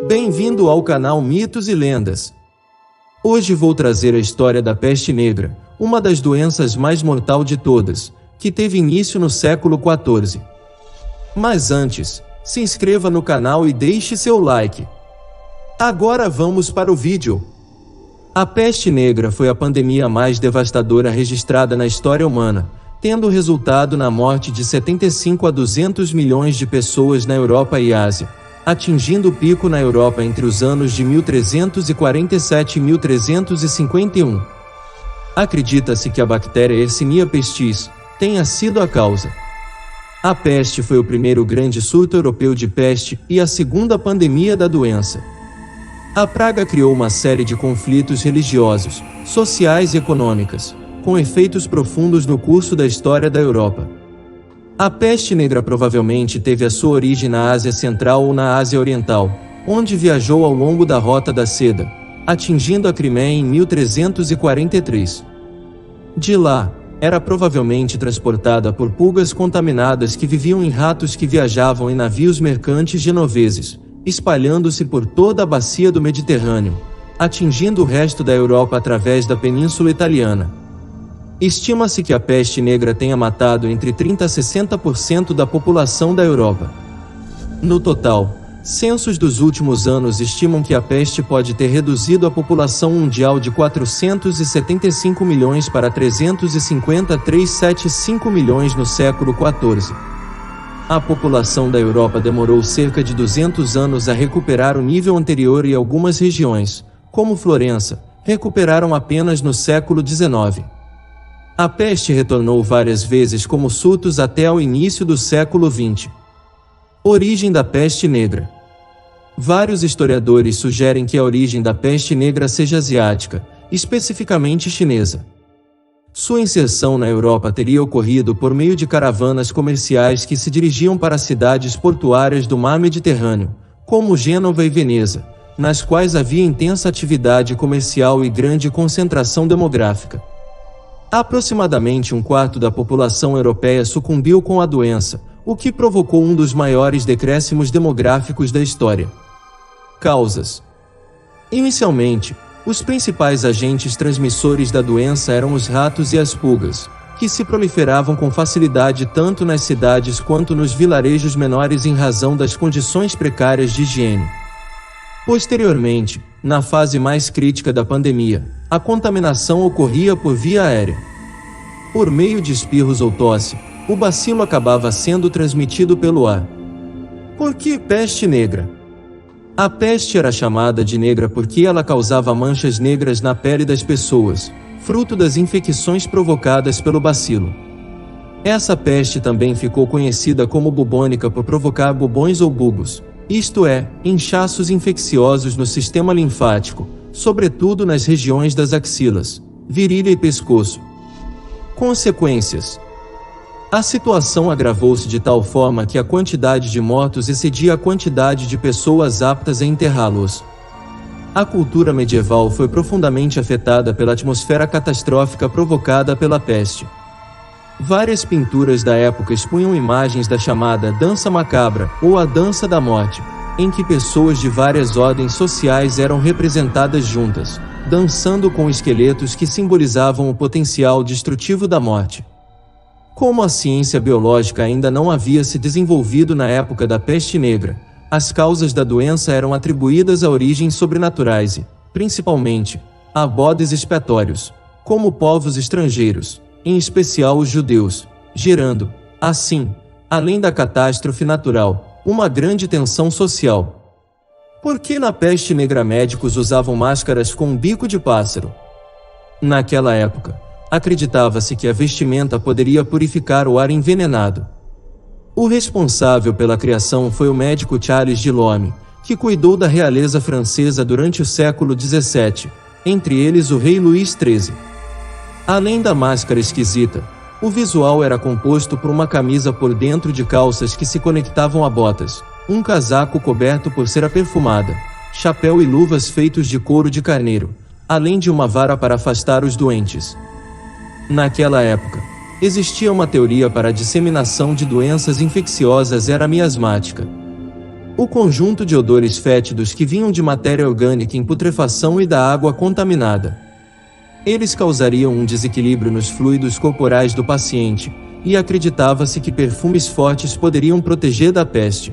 Bem-vindo ao canal Mitos e Lendas. Hoje vou trazer a história da peste negra, uma das doenças mais mortais de todas, que teve início no século XIV. Mas antes, se inscreva no canal e deixe seu like. Agora vamos para o vídeo. A peste negra foi a pandemia mais devastadora registrada na história humana, tendo resultado na morte de 75 a 200 milhões de pessoas na Europa e Ásia, atingindo o pico na Europa entre os anos de 1347 e 1351. Acredita-se que a bactéria Yersinia pestis tenha sido a causa. A peste foi o primeiro grande surto europeu de peste e a segunda pandemia da doença. A praga criou uma série de conflitos religiosos, sociais e econômicos, com efeitos profundos no curso da história da Europa. A peste negra provavelmente teve a sua origem na Ásia Central ou na Ásia Oriental, onde viajou ao longo da Rota da Seda, atingindo a Crimeia em 1343. De lá, era provavelmente transportada por pulgas contaminadas que viviam em ratos que viajavam em navios mercantes genoveses, espalhando-se por toda a bacia do Mediterrâneo, atingindo o resto da Europa através da Península Italiana. Estima-se que a peste negra tenha matado entre 30% a 60% da população da Europa. No total, censos dos últimos anos estimam que a peste pode ter reduzido a população mundial de 475 milhões para 350,375 milhões no século XIV. A população da Europa demorou cerca de 200 anos a recuperar o nível anterior e algumas regiões, como Florença, recuperaram apenas no século XIX. A peste retornou várias vezes como surtos até ao início do século XX. Origem da peste negra. Vários historiadores sugerem que a origem da peste negra seja asiática, especificamente chinesa. Sua inserção na Europa teria ocorrido por meio de caravanas comerciais que se dirigiam para cidades portuárias do mar Mediterrâneo, como Gênova e Veneza, nas quais havia intensa atividade comercial e grande concentração demográfica. Aproximadamente um quarto da população europeia sucumbiu com a doença, o que provocou um dos maiores decréscimos demográficos da história. Causas. Inicialmente, os principais agentes transmissores da doença eram os ratos e as pulgas, que se proliferavam com facilidade tanto nas cidades quanto nos vilarejos menores em razão das condições precárias de higiene. Posteriormente, na fase mais crítica da pandemia, a contaminação ocorria por via aérea. Por meio de espirros ou tosse, o bacilo acabava sendo transmitido pelo ar. Por que peste negra? A peste era chamada de negra porque ela causava manchas negras na pele das pessoas, fruto das infecções provocadas pelo bacilo. Essa peste também ficou conhecida como bubônica por provocar bubões ou bulbos, isto é, inchaços infecciosos no sistema linfático, sobretudo nas regiões das axilas, virilha e pescoço. Consequências. A situação agravou-se de tal forma que a quantidade de mortos excedia a quantidade de pessoas aptas a enterrá-los. A cultura medieval foi profundamente afetada pela atmosfera catastrófica provocada pela peste. Várias pinturas da época expunham imagens da chamada dança macabra, ou a dança da morte, em que pessoas de várias ordens sociais eram representadas juntas, dançando com esqueletos que simbolizavam o potencial destrutivo da morte. Como a ciência biológica ainda não havia se desenvolvido na época da peste negra, as causas da doença eram atribuídas a origens sobrenaturais e, principalmente, a bodes expiatórios, como povos estrangeiros, em especial os judeus, gerando, assim, além da catástrofe natural, uma grande tensão social. Por que na peste negra médicos usavam máscaras com um bico de pássaro? Naquela época, acreditava-se que a vestimenta poderia purificar o ar envenenado. O responsável pela criação foi o médico Charles de Lorme, que cuidou da realeza francesa durante o século XVII, entre eles o rei Luís XIII. Além da máscara esquisita, o visual era composto por uma camisa por dentro de calças que se conectavam a botas, um casaco coberto por cera perfumada, chapéu e luvas feitos de couro de carneiro, além de uma vara para afastar os doentes. Naquela época, existia uma teoria para a disseminação de doenças infecciosas era miasmática. O conjunto de odores fétidos que vinham de matéria orgânica em putrefação e da água contaminada. Eles causariam um desequilíbrio nos fluidos corporais do paciente, e acreditava-se que perfumes fortes poderiam proteger da peste.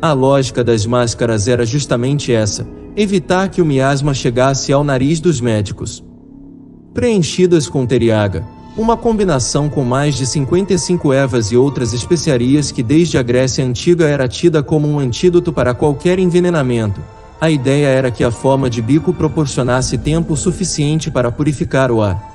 A lógica das máscaras era justamente essa: evitar que o miasma chegasse ao nariz dos médicos. Preenchidas com teriaga, uma combinação com mais de 55 ervas e outras especiarias que desde a Grécia Antiga era tida como um antídoto para qualquer envenenamento. A ideia era que a forma de bico proporcionasse tempo suficiente para purificar o ar.